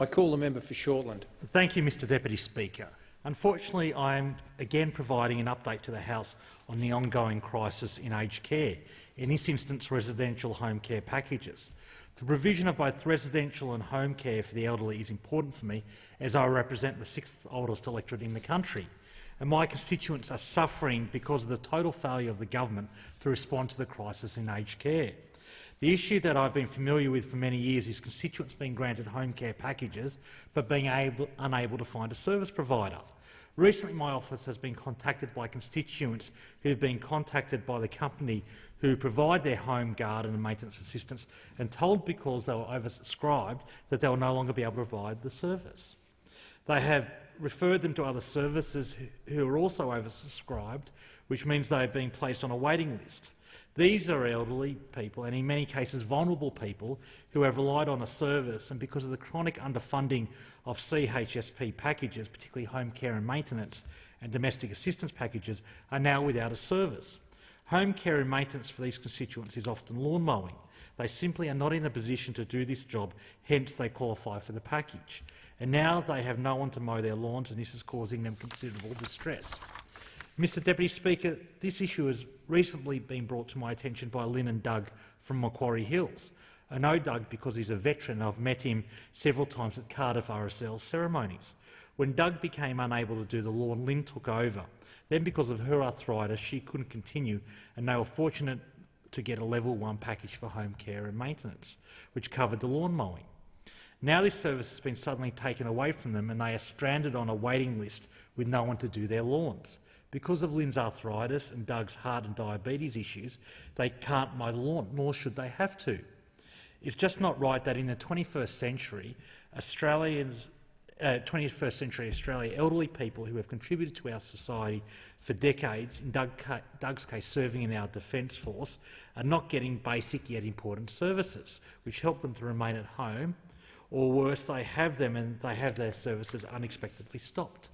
I call the member for Shortland. Thank you, Mr Deputy Speaker. Unfortunately, I am again providing an update to the House on the ongoing crisis in aged care, in this instance residential home care packages. The provision of both residential and home care for the elderly is important for me, as I represent the 6th oldest electorate in the country, and my constituents are suffering because of the total failure of the government to respond to the crisis in aged care. The issue that I've been familiar with for many years is constituents being granted home care packages but being unable to find a service provider. Recently, my office has been contacted by constituents who have been contacted by the company who provide their home garden and maintenance assistance and told because they were oversubscribed that they will no longer be able to provide the service. They have referred them to other services who are also oversubscribed, which means they are being placed on a waiting list. These are elderly people and in many cases vulnerable people who have relied on a service, and because of the chronic underfunding of CHSP packages, particularly home care and maintenance and domestic assistance packages, are now without a service. Home care and maintenance for these constituents is often lawn mowing. They simply are not in a position to do this job, hence they qualify for the package. And now they have no one to mow their lawns, and this is causing them considerable distress. Mr Deputy Speaker, this issue has recently been brought to my attention by Lynn and Doug from Macquarie Hills. I know Doug because he's a veteran. I've met him several times at Cardiff RSL ceremonies. When Doug became unable to do the lawn, Lynn took over. Then, because of her arthritis, she couldn't continue, and they were fortunate to get a level 1 package for home care and maintenance, which covered the lawn mowing. Now this service has been suddenly taken away from them, and they are stranded on a waiting list with no one to do their lawns. Because of Lynn's arthritis and Doug's heart and diabetes issues, they can't mow the lawn, nor should they have to. It's just not right that in the 21st century Australia, elderly people who have contributed to our society for decades, in Doug's case serving in our Defence Force, are not getting basic yet important services, which help them to remain at home, or worse, they have them and they have their services unexpectedly stopped.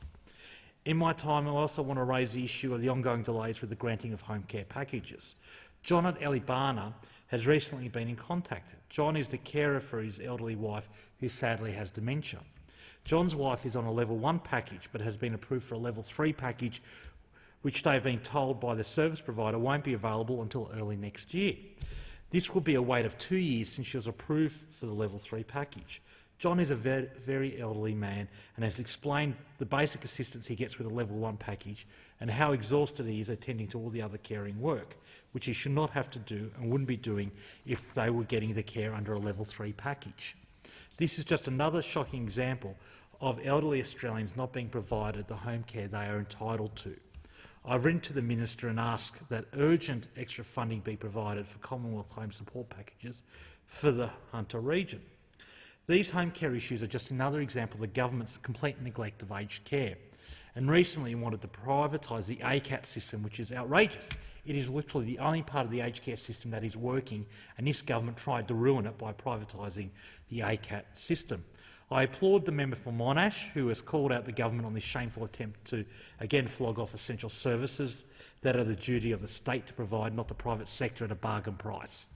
In my time, I also want to raise the issue of the ongoing delays with the granting of home care packages. John at Elibana has recently been in contact. John is the carer for his elderly wife, who sadly has dementia. John's wife is on a level 1 package but has been approved for a level 3 package, which they've been told by the service provider won't be available until early next year. This will be a wait of 2 years since she was approved for the level 3 package. John is a very elderly man and has explained the basic assistance he gets with a level 1 package and how exhausted he is attending to all the other caring work, which he should not have to do and wouldn't be doing if they were getting the care under a level 3 package. This is just another shocking example of elderly Australians not being provided the home care they are entitled to. I've written to the Minister and asked that urgent extra funding be provided for Commonwealth home support packages for the Hunter region. These home care issues are just another example of the government's complete neglect of aged care, and recently wanted to privatise the ACAT system, which is outrageous. It is literally the only part of the aged care system that is working, and this government tried to ruin it by privatising the ACAT system. I applaud the member for Monash, who has called out the government on this shameful attempt to again flog off essential services that are the duty of the state to provide, not the private sector at a bargain price.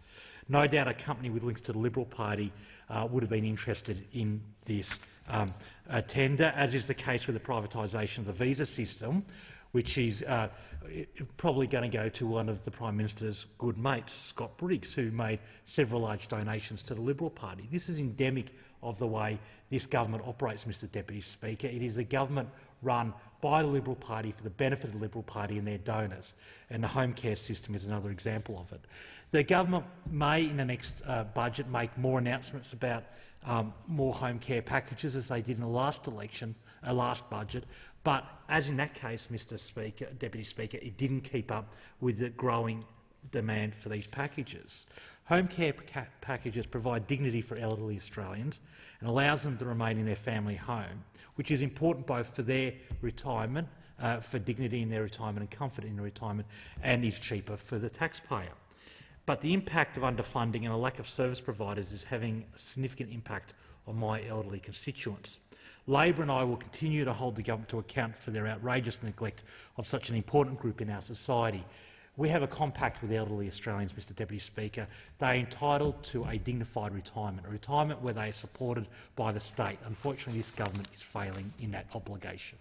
No doubt a company with links to the Liberal Party would have been interested in this tender, as is the case with the privatisation of the visa system, which is probably going to go to one of the Prime Minister's good mates, Scott Briggs, who made several large donations to the Liberal Party. This is endemic of the way this government operates, Mr Deputy Speaker. It is a government run by the Liberal Party for the benefit of the Liberal Party and their donors, and the home care system is another example of it. The government may, in the next budget, make more announcements about more home care packages, as they did in the last budget, but as in that case, Mr Deputy Speaker, it didn't keep up with the growing demand for these packages. Home care packages provide dignity for elderly Australians and allows them to remain in their family home, which is important both for their retirement, for dignity in their retirement and comfort in their retirement, and is cheaper for the taxpayer. But the impact of underfunding and a lack of service providers is having a significant impact on my elderly constituents. Labor and I will continue to hold the government to account for their outrageous neglect of such an important group in our society. We have a compact with elderly Australians, Mr Deputy Speaker. They are entitled to a dignified retirement, a retirement where they are supported by the state. Unfortunately, this government is failing in that obligation.